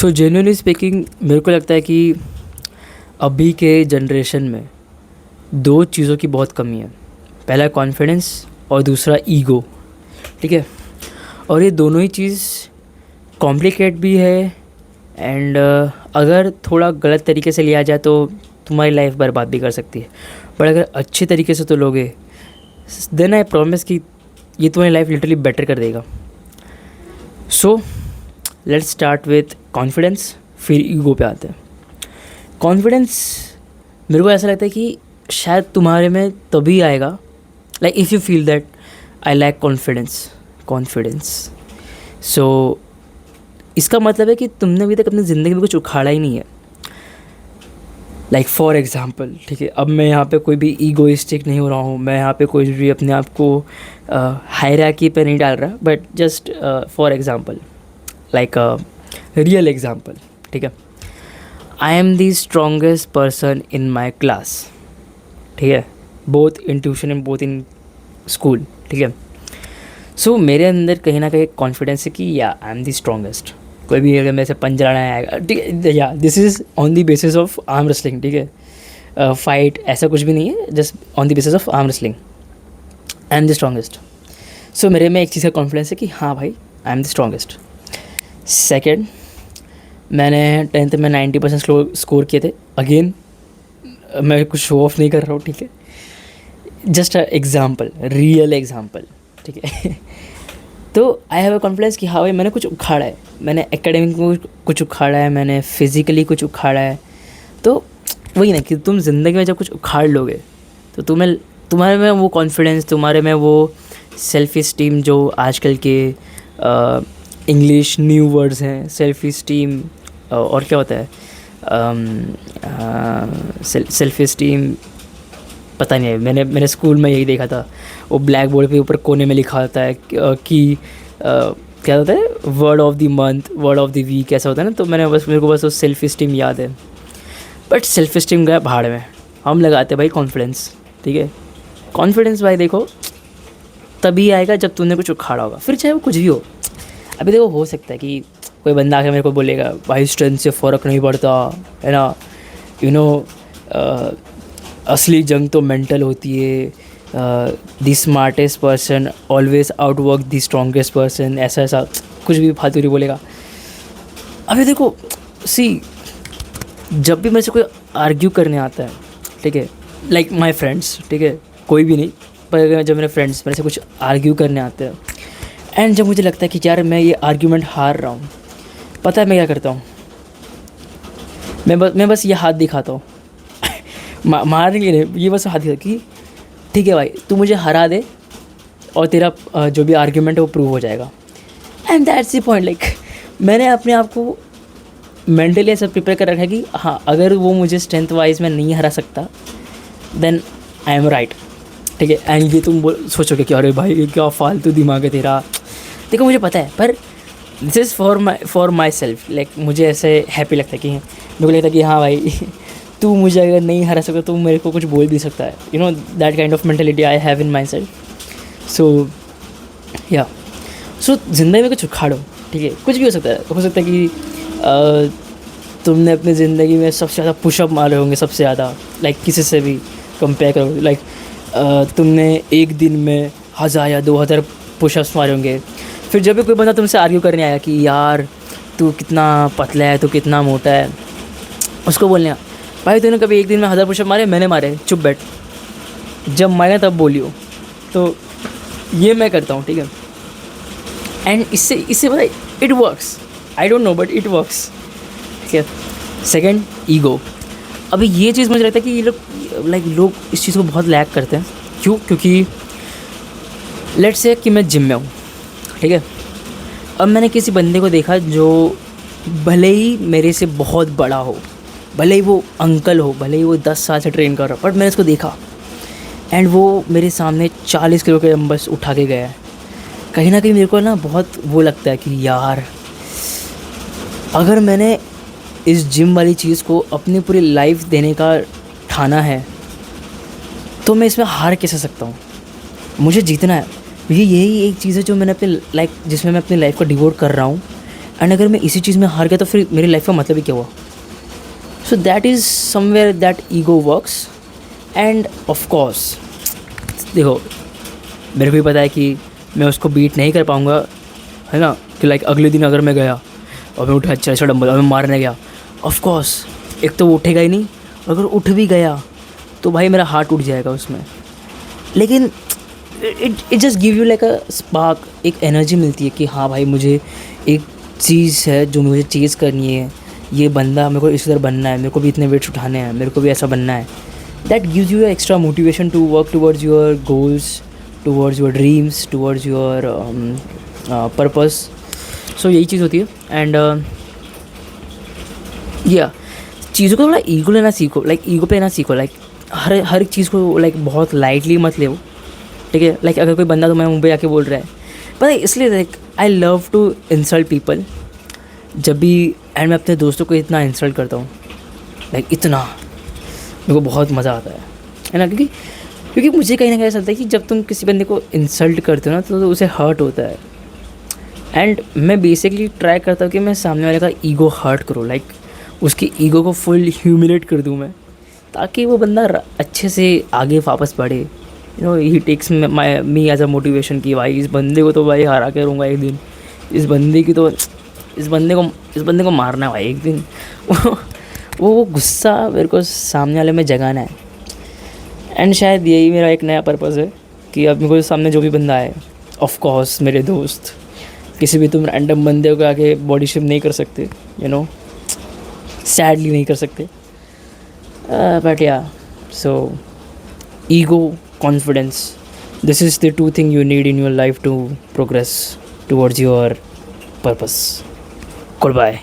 सो genuinely speaking मेरे को लगता है कि अभी के जनरेशन में दो चीज़ों की बहुत कमी है। पहला कॉन्फिडेंस और दूसरा ईगो। ठीक है, और ये दोनों ही चीज़ कॉम्प्लिकेट भी है एंड अगर थोड़ा गलत तरीके से लिया जाए तो तुम्हारी लाइफ बर्बाद भी कर सकती है। बट अगर अच्छे तरीके से तो लोगे देन आई प्रॉमिस कि ये तुम्हारी लाइफ लिटरली बेटर कर देगा। So let's start with confidence, फिर ईगो पे आते हैं। कॉन्फिडेंस मेरे को ऐसा लगता है कि शायद तुम्हारे में तभी आएगा, like if you feel that I lack confidence. So इसका मतलब है कि तुमने अभी तक अपनी ज़िंदगी में कुछ उखाड़ा ही नहीं है। लाइक फॉर एग्ज़ाम्पल, ठीक है, अब मैं यहाँ पे कोई भी ईगोइस्टिक नहीं हो रहा हूँ, मैं यहाँ पे कोई भी अपने आप को हायरार्की पे नहीं डाल रहा, but just for example, like real example, ठीक है। आई am the strongest person in my class, ठीक है, both in tuition and both in school, ठीक है। सो मेरे अंदर कहीं ना कहीं कॉन्फिडेंस है कि या आई एम द स्ट्रॉन्गेस्ट। कोई भी अगर मेरे से पंच लड़ाने आएगा, ठीक है, या this is on the basis of arm wrestling, ठीक है, फाइट ऐसा कुछ भी नहीं है, just on the basis of arm wrestling I am the strongest. So मेरे में एक चीज़ का कॉन्फिडेंस है कि हाँ भाई आई एम द स्ट्रॉन्गेस्ट। सेकेंड, मैंने 10th में 90% स्कोर किए थे। अगेन मैं कुछ शो ऑफ नहीं कर रहा हूँ, ठीक है, just a example, real example, ठीक है। तो आई हैव अ कॉन्फिडेंस कि हाँ भाई मैंने कुछ उखाड़ा है, मैंने एकेडमिक में कुछ उखाड़ा है, मैंने फिज़िकली कुछ उखाड़ा है। तो वही ना कि तुम ज़िंदगी में जब कुछ उखाड़ लोगे तो तुम्हारे में वो कॉन्फिडेंस, तुम्हारे में वो सेल्फ इस्टीम, जो आजकल के इंग्लिश न्यू वर्ड्स हैं, सेल्फ इस्टीम और क्या होता है, सेल्फ इस्टीम पता नहीं है, मैंने स्कूल में यही देखा था, वो ब्लैक बोर्ड पे ऊपर कोने में लिखा होता है कि क्या होता है, word of the month, word of the week, ऐसा होता है ना। तो मेरे को बस वो सेल्फ इस्टीम याद है, बट सेल्फ इस्टीम गया भाड़ में, हम लगाते भाई कॉन्फिडेंस, ठीक है। कॉन्फिडेंस भाई देखो तभी आएगा जब तूने कुछ उखाड़ा होगा, फिर चाहे वो कुछ भी हो। अभी देखो हो सकता है कि कोई बंदा आके मेरे को बोलेगा भाई स्ट्रेंथ से फ़र्क नहीं पड़ता है ना, यू नो असली जंग तो मेंटल होती है, the smartest person always outwork the strongest person, ऐसा ऐसा कुछ भी फालतूरी बोलेगा। अभी देखो जब भी मेरे से कोई आर्ग्यू करने आता है, ठीक है, लाइक माई फ्रेंड्स, ठीक है, कोई भी नहीं, पर जब मेरे फ्रेंड्स मेरे से कुछ आर्ग्यू करने आते हैं एंड जब मुझे लगता है कि यार मैं ये आर्ग्यूमेंट हार रहा हूँ, पता है मैं क्या करता हूँ, मैं बस ये हाथ दिखाता हूँ मारने के लिए, ये बस हाथ दिखा कि ठीक है भाई तू मुझे हरा दे और तेरा जो भी आर्ग्यूमेंट है वो प्रूव हो जाएगा। And that's the point, like मैंने अपने आप को मेंटली ऐसा प्रिपेयर कर रखा है कि हाँ अगर वो मुझे स्ट्रेंथ वाइज में नहीं हरा सकता देन आई एम राइट, ठीक है। एंड ये तुम सोचोगे कि अरे भाई क्या फालतू दिमाग है तेरा, देखो मुझे पता है, पर this is for my self, like मुझे ऐसे हैप्पी लगता है कि मेरे को लगता है कि हाँ भाई तू मुझे अगर नहीं हरा सकता तो मेरे को कुछ बोल भी सकता है, you know that kind of mentality I have in myself. So या ज़िंदगी में कुछ उखाड़ो, ठीक है, कुछ भी हो सकता है कि तुमने अपनी ज़िंदगी में सबसे ज़्यादा पुशअप मारे होंगे, सबसे ज़्यादा, लाइक किसी से भी कंपेयर करो, लाइक तुमने एक दिन में 1000 या 2000 पुशअप्स मारे होंगे। फिर जब भी कोई बंदा तुमसे आर्ग्यू करने आया कि यार तू कितना पतला है, तू कितना मोटा है, उसको बोलने भाई तूने कभी एक दिन में 1000 पुशअप मारे? मैंने मारे, चुप बैठ, जब मारे तब बोलियो। तो ये मैं करता हूँ, ठीक है, एंड इससे पता है it works, I don't know but it works, ठीक है। Second, ego. अभी ये चीज़ मुझे लगता है कि ये लोग इस चीज़ को बहुत लैक करते हैं। क्यों? क्योंकि लेट्स से कि मैं जिम में हूँ, ठीक है, अब मैंने किसी बंदे को देखा जो भले ही मेरे से बहुत बड़ा हो, भले ही वो अंकल हो, भले ही वो 10 साल से ट्रेन कर रहा हो, बट मैंने उसको देखा एंड वो मेरे सामने 40 किलो के डंबल्स उठा के गया है। कहीं ना कहीं मेरे को ना बहुत वो लगता है कि यार अगर मैंने इस जिम वाली चीज़ को अपनी पूरी लाइफ देने का ठाना है तो मैं इसमें हार कैसे सकता हूँ, मुझे जीतना है। यही एक चीज़ है जो मैंने अपनी जिसमें मैं अपनी लाइफ को डिवोट कर रहा हूँ एंड अगर मैं इसी चीज़ में हार गया तो फिर मेरी लाइफ का मतलब ही क्या हुआ? So that is somewhere that ego works. End of course देखो, मेरे को भी पता है कि मैं उसको बीट नहीं कर पाऊँगा, है ना, कि लाइक अगले दिन अगर मैं गया और मैं उठा अच्छा डंबल और मैं मारने गया, ऑफ कोर्स एक तो वो उठेगा ही नहीं, अगर उठ भी गया तो भाई मेरा हार्ट उठ जाएगा उसमें. लेकिन it just give you like a spark, एक एनर्जी मिलती है कि हाँ भाई मुझे एक चीज़ है जो मुझे चीज़ करनी है, ये बंदा मेरे को इस तरह बनना है, मेरे को भी इतने वेट्स उठाने हैं, मेरे को भी ऐसा बनना है. That gives you extra motivation to work towards your goals, towards your dreams, towards your purpose. So यही चीज़ होती है. एंड या चीज़ों को थोड़ा ईगो लेना सीखो, लाइक ईगो पे लेना सीखो. लाइक हर एक चीज़ को लाइक बहुत लाइटली मत ले, ठीक है. लाइक अगर कोई बंदा तो मैं मुंबई आके बोल रहा है, पता है, इसलिए like I love to insult people. जब भी एंड मैं अपने दोस्तों को इतना इंसल्ट करता हूँ, लाइक इतना, मेरे को बहुत मज़ा आता है ना, क्योंकि मुझे कहीं ना कहीं ऐसा लगता है कि जब तुम किसी बंदे को इंसल्ट करते हो ना तो उसे हर्ट होता है. एंड मैं बेसिकली ट्राई करता हूँ कि मैं सामने वाले का ईगो हर्ट करूँ, लाइक उसकी ईगो को फुल ह्यूमिलेट कर दूँ मैं, ताकि वो बंदा अच्छे से आगे वापस बढ़े. You know, he takes me as a motivation कि भाई इस बंदे को तो भाई हरा के रहूँगा एक दिन, इस बंदे को मारना है भाई एक दिन. वो गुस्सा मेरे को सामने वाले में जगाना है. एंड शायद यही मेरा एक नया पर्पज़ है कि अब मेरे को सामने जो भी बंदा है, ऑफ कोर्स मेरे दोस्त, किसी भी तुम रैंडम बंदे को आके बॉडी शेम नहीं कर सकते, यू नो, सैडली नहीं कर सकते. बट या, सो ego, confidence, this is the two thing you need in your life to progress towards your purpose. Goodbye.